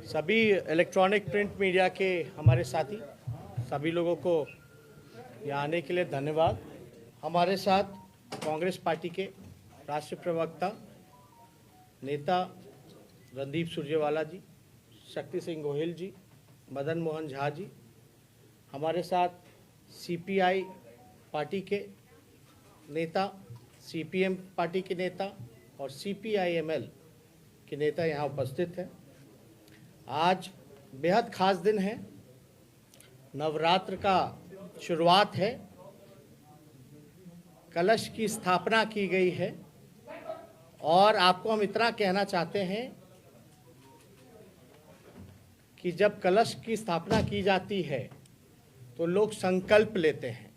सभी electronic print media के हमारे साथी सभी लोगों को यहाँ आने के लिए धन्यवाद। हमारे साथ कांग्रेस पार्टी के राष्ट्रीय प्रवक्ता नेता रणदीप सुरजेवाला जी, शक्ति सिंह गोहिल जी, मदन मोहन झा जी, हमारे साथ सीपीआई पार्टी के नेता, सीपीएम पार्टी के नेता और सीपीआईएमएल के नेता यहाँ उपस्थित हैं। आज बेहद खास दिन है, नवरात्र का शुरुआत है, कलश की स्थापना की गई है और आपको हम इतना कहना चाहते हैं कि जब कलश की स्थापना की जाती है तो लोग संकल्प लेते हैं।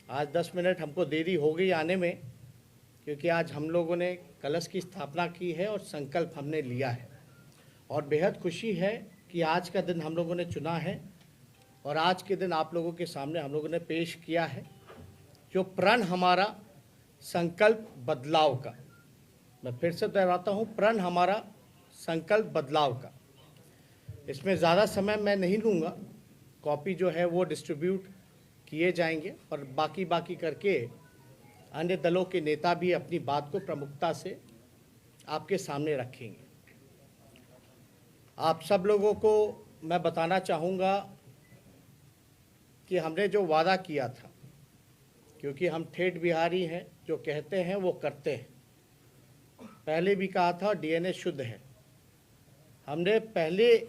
आज 10 मिनट हमको देरी हो गई आने में, क्योंकि आज हम लोगों ने कलश की स्थापना की है और संकल्प हमने लिया है और बेहद खुशी है कि आज का दिन हम लोगों ने चुना है और आज के दिन आप लोगों के सामने हम लोगों ने पेश किया है जो प्रण हमारा संकल्प बदलाव का। मैं फिर से दोहराता हूँ, प्रण हमारा संकल्प बदलाव का। इसमें ज़्यादा समय मैं नहीं लूँगा, कॉपी जो है वो डिस्ट्रीब्यूट किए जाएंगे और बाकी करके अन्य दलों के नेता भी अपनी बात को प्रमुखता से आपके सामने रखेंगे। आप सब लोगों को मैं बताना चाहूँगा कि हमने जो वादा किया था, क्योंकि हम ठेठ बिहारी हैं, जो कहते हैं वो करते हैं। पहले भी कहा था, डीएनए शुद्ध है। हमने पहले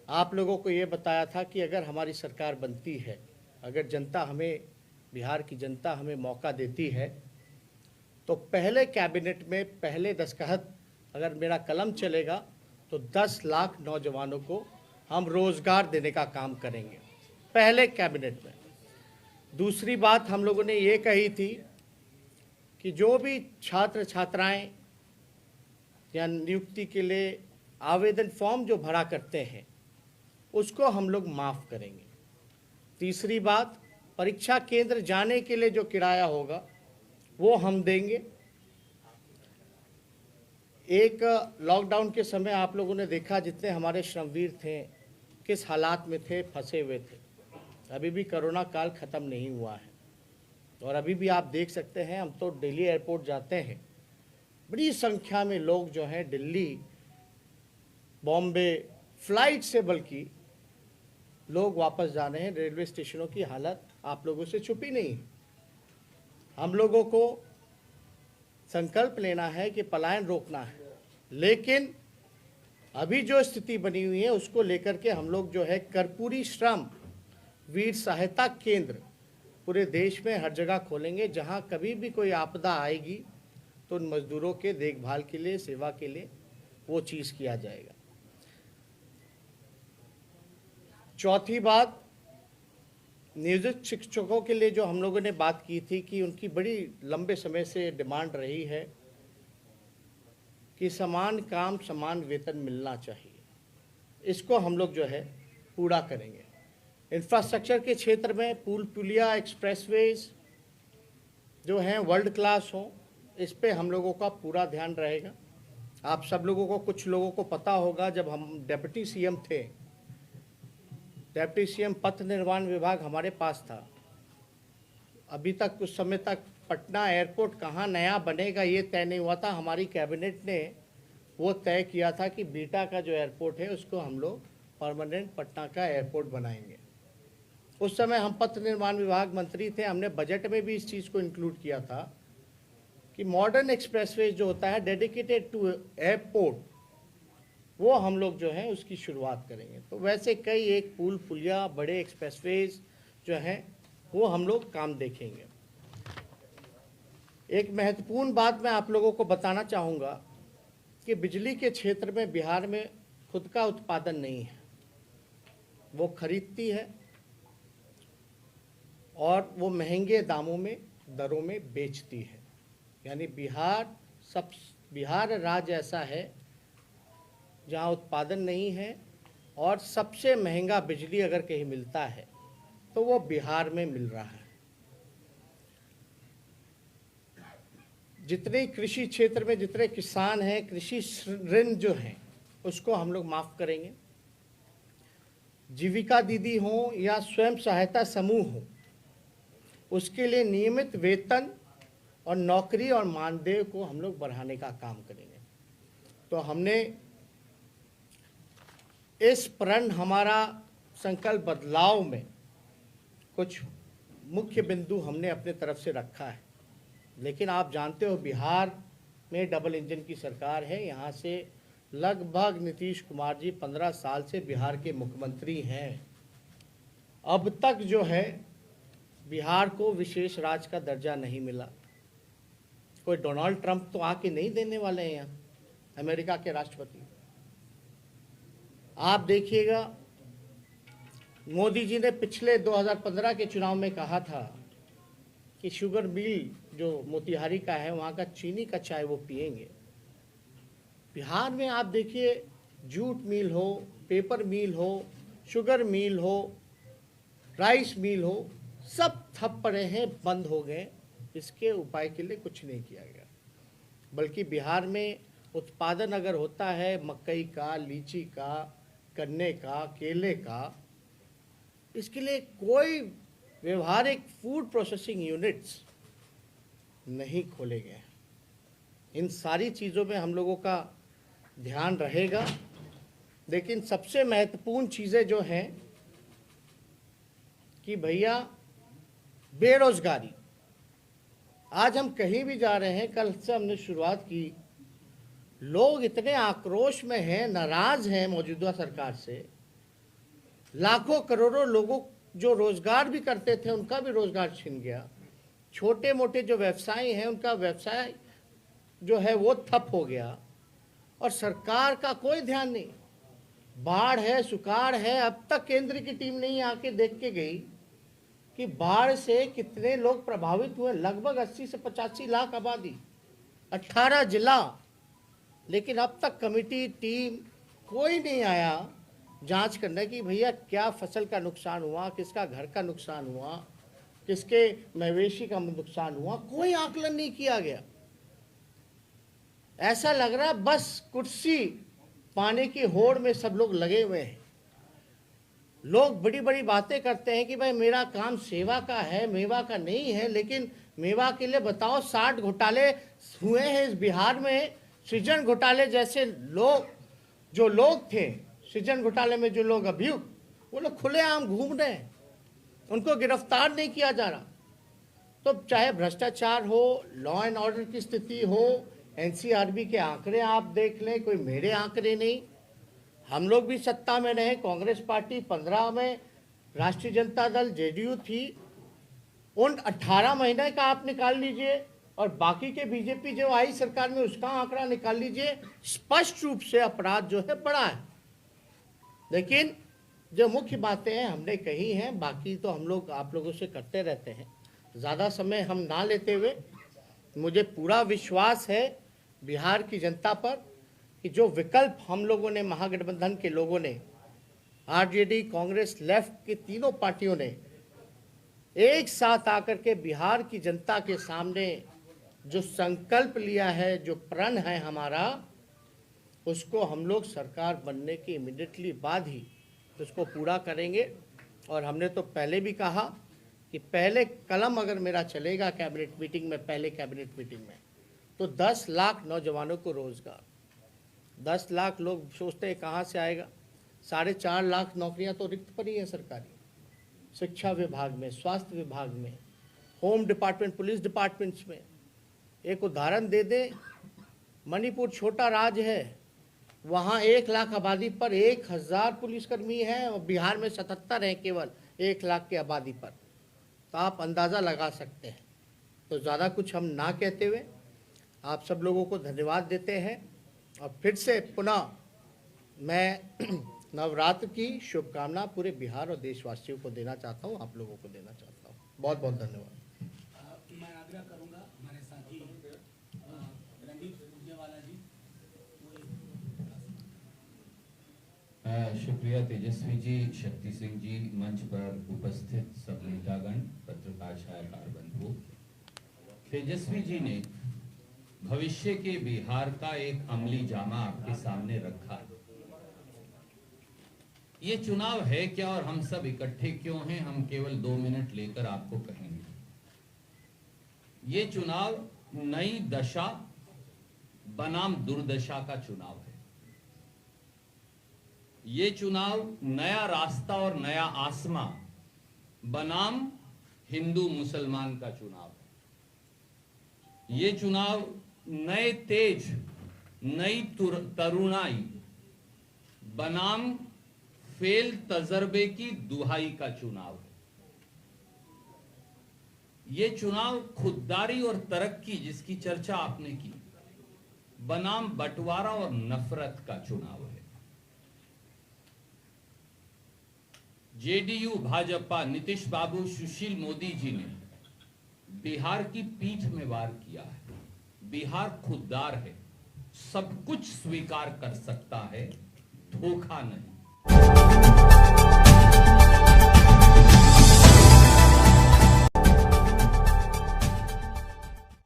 आप लोगों को ये बताया था कि अगर हमारी सरकार बनती है, अगर जनता हमें, बिहार की जनता हमें मौका देती है, तो पहले कैबिनेट में पहले दस्तखत अगर मेरा कलम चलेगा तो 10 लाख नौजवानों को हम रोज़गार देने का काम करेंगे, पहले कैबिनेट में। दूसरी बात हम लोगों ने ये कही थी कि जो भी छात्र छात्राएं या नियुक्ति के लिए आवेदन फॉर्म जो भरा करते हैं उसको हम लोग माफ़ करेंगे। तीसरी बात, परीक्षा केंद्र जाने के लिए जो किराया होगा वो हम देंगे। एक लॉकडाउन के समय आप लोगों ने देखा जितने हमारे श्रमवीर थे किस हालात में थे, फंसे हुए थे। अभी भी कोरोना काल ख़त्म नहीं हुआ है और अभी भी आप देख सकते हैं, हम तो दिल्ली एयरपोर्ट जाते हैं, बड़ी संख्या में लोग जो हैं दिल्ली, बॉम्बे फ्लाइट से बल्कि लोग वापस जा रहे हैं। रेलवे स्टेशनों की हालत आप लोगों से छुपी नहीं है। हम लोगों को संकल्प लेना है कि पलायन रोकना है, लेकिन अभी जो स्थिति बनी हुई है उसको लेकर के हम लोग जो है कर्पूरी श्रम वीर सहायता केंद्र पूरे देश में हर जगह खोलेंगे, जहां कभी भी कोई आपदा आएगी तो उन मजदूरों के देखभाल के लिए, सेवा के लिए वो चीज़ किया जाएगा। चौथी बात, नियोजित शिक्षकों के लिए जो हम लोगों ने बात की थी कि उनकी बड़ी लंबे समय से डिमांड रही है कि समान काम समान वेतन मिलना चाहिए, इसको हम लोग जो है पूरा करेंगे। इंफ्रास्ट्रक्चर के क्षेत्र में पुल पुलिया, एक्सप्रेसवेज जो हैं वर्ल्ड क्लास हों, इस पे हम लोगों का पूरा ध्यान रहेगा। आप सब लोगों को, कुछ लोगों को पता होगा, जब हम डिप्टी सीएम थे, डिप्टी सीएम पथ निर्माण विभाग हमारे पास था। अभी तक कुछ समय तक पटना एयरपोर्ट कहाँ नया बनेगा ये तय नहीं हुआ था। हमारी कैबिनेट ने वो तय किया था कि बीटा का जो एयरपोर्ट है उसको हम लोग परमानेंट पटना का एयरपोर्ट बनाएंगे। उस समय हम पथ निर्माण विभाग मंत्री थे, हमने बजट में भी इस चीज़ को इंक्लूड किया था कि मॉडर्न एक्सप्रेसवे जो होता है डेडिकेटेड टू एयरपोर्ट, वो हम लोग जो है उसकी शुरुआत करेंगे। तो वैसे कई एक पुल पुलिया, बड़े एक्सप्रेसवेज जो हैं वो हम लोग काम देखेंगे। एक महत्वपूर्ण बात मैं आप लोगों को बताना चाहूँगा कि बिजली के क्षेत्र में बिहार में खुद का उत्पादन नहीं है, वो खरीदती है और वो महंगे दामों में, दरों में बेचती है। यानी बिहार राज्य ऐसा है जहाँ उत्पादन नहीं है और सबसे महंगा बिजली अगर कहीं मिलता है तो वो बिहार में मिल रहा है। जितने कृषि क्षेत्र में जितने किसान हैं, कृषि ऋण जो हैं उसको हम लोग माफ़ करेंगे। जीविका दीदी हो या स्वयं सहायता समूह हो, उसके लिए नियमित वेतन और नौकरी और मानदेय को हम लोग बढ़ाने का काम करेंगे। तो हमने इस प्रण हमारा संकल्प बदलाव में कुछ मुख्य बिंदु हमने अपने तरफ से रखा है। लेकिन आप जानते हो बिहार में डबल इंजन की सरकार है। यहाँ से लगभग नीतीश कुमार जी 15 साल से बिहार के मुख्यमंत्री हैं। अब तक जो है बिहार को विशेष राज्य का दर्जा नहीं मिला। कोई डोनाल्ड ट्रंप तो आके नहीं देने वाले हैं यहाँ, अमेरिका के राष्ट्रपति। आप देखिएगा मोदी जी ने पिछले 2015 के चुनाव में कहा था कि शुगर मिल जो मोतिहारी का है वहाँ का चीनी का चाय वो पिएंगे। बिहार में आप देखिए जूट मिल हो, पेपर मिल हो, शुगर मिल हो, राइस मिल हो, सब ठप पड़े हैं, बंद हो गए। इसके उपाय के लिए कुछ नहीं किया गया। बल्कि बिहार में उत्पादन अगर होता है मकई का, लीची का, गन्ने का, केले का, इसके लिए कोई व्यवहारिक फूड प्रोसेसिंग यूनिट्स नहीं खोले गए। इन सारी चीज़ों में हम लोगों का ध्यान रहेगा। लेकिन सबसे महत्वपूर्ण चीज़ें जो हैं कि भैया बेरोजगारी, आज हम कहीं भी जा रहे हैं, कल से हमने शुरुआत की, लोग इतने आक्रोश में हैं, नाराज हैं मौजूदा सरकार से। लाखों करोड़ों लोगों जो रोजगार भी करते थे उनका भी रोजगार छिन गया। छोटे मोटे जो व्यवसायी हैं उनका व्यवसाय जो है वो ठप हो गया और सरकार का कोई ध्यान नहीं। बाढ़ है, सुकाड़ है, अब तक केंद्र की टीम नहीं आके देख के गई कि बाढ़ से कितने लोग प्रभावित हुए। लगभग 80 से 85 लाख आबादी, 18 जिला, लेकिन अब तक कमेटी टीम कोई नहीं आया जांच करने की भैया क्या फसल का नुकसान हुआ, किसका घर का नुकसान हुआ, किसके मवेशी का नुकसान हुआ। कोई आकलन नहीं किया गया। ऐसा लग रहा है बस कुर्सी पाने की होड़ में सब लोग लगे हुए हैं। लोग बड़ी बड़ी बातें करते हैं कि भाई मेरा काम सेवा का है, मेवा का नहीं है। लेकिन मेवा के लिए बताओ 60 घोटाले हुए हैं इस बिहार में। सृजन घोटाले जैसे लोग, जो लोग थे सृजन घोटाले में जो लोग अभियुक्त, वो लोग खुलेआम घूम रहे हैं, उनको गिरफ्तार नहीं किया जा रहा। तो चाहे भ्रष्टाचार हो, लॉ एंड ऑर्डर की स्थिति हो, एनसीआरबी के आंकड़े आप देख लें, कोई मेरे आंकड़े नहीं। हम लोग भी सत्ता में रहे, कांग्रेस पार्टी 15 में, राष्ट्रीय जनता दल जेडीयू थी, उन 18 महीने का आप निकाल लीजिए और बाकी के बीजेपी जो आई सरकार में उसका आंकड़ा निकाल लीजिए। स्पष्ट रूप से अपराध जो है बढ़ा है। लेकिन जो मुख्य बातें हैं हमने कही हैं, बाकी तो हम लोग आप लोगों से करते रहते हैं। ज़्यादा समय हम ना लेते हुए, मुझे पूरा विश्वास है बिहार की जनता पर कि जो विकल्प हम लोगों ने, महागठबंधन के लोगों ने, आरजेडी, कांग्रेस, लेफ्ट की तीनों पार्टियों ने एक साथ आकर के बिहार की जनता के सामने जो संकल्प लिया है, जो प्रण है हमारा, उसको हम लोग सरकार बनने के इमीडिएटली बाद ही उसको पूरा करेंगे। और हमने तो पहले भी कहा कि पहले कलम अगर मेरा चलेगा कैबिनेट मीटिंग में, पहले कैबिनेट मीटिंग में, तो 10 लाख नौजवानों को रोजगार। 10 लाख लोग सोचते हैं कहाँ से आएगा, 4.5 लाख नौकरियां तो रिक्त पड़ी हैं सरकारी, शिक्षा विभाग में, स्वास्थ्य विभाग में, होम डिपार्टमेंट, पुलिस डिपार्टमेंट्स में। एक उदाहरण दे दें, मणिपुर छोटा राज्य है, वहाँ 1 लाख आबादी पर 1000 पुलिसकर्मी हैं और बिहार में 77 हैं केवल 1 लाख की आबादी पर। तो आप अंदाज़ा लगा सकते हैं। तो ज़्यादा कुछ हम ना कहते हुए आप सब लोगों को धन्यवाद देते हैं और फिर से पुनः मैं नवरात्र की शुभकामना पूरे बिहार और देशवासियों को देना चाहता हूँ, आप लोगों को देना चाहता हूँ। बहुत बहुत धन्यवाद। मैं आग्रह करूंगा हमारे साथी रणदीप सुरजेवाला जी। शुक्रिया तेजस्वी जी, शक्ति सिंह जी, मंच पर उपस्थित सब नेतागण, पत्रकार, छायाकार बंधु। तेजस्वी जी ने भविष्य के बिहार का एक अमली जामा आपके सामने रखा। ये चुनाव है क्या और हम सब इकट्ठे क्यों हैं, हम केवल 2 मिनट लेकर आपको कहेंगे। ये चुनाव नई दशा बनाम दुर्दशा का चुनाव है। ये चुनाव नया रास्ता और नया आसमां बनाम हिंदू मुसलमान का चुनाव है। ये चुनाव नए तेज, नई तरुणाई बनाम फेल तजर्बे की दुहाई का चुनाव है। ये चुनाव खुददारी और तरक्की, जिसकी चर्चा आपने की, बनाम बंटवारा और नफरत का चुनाव है। जेडीयू, भाजपा, नीतीश बाबू, सुशील मोदी जी ने बिहार की पीठ में वार किया है। बिहार खुददार है, सब कुछ स्वीकार कर सकता है, धोखा नहीं।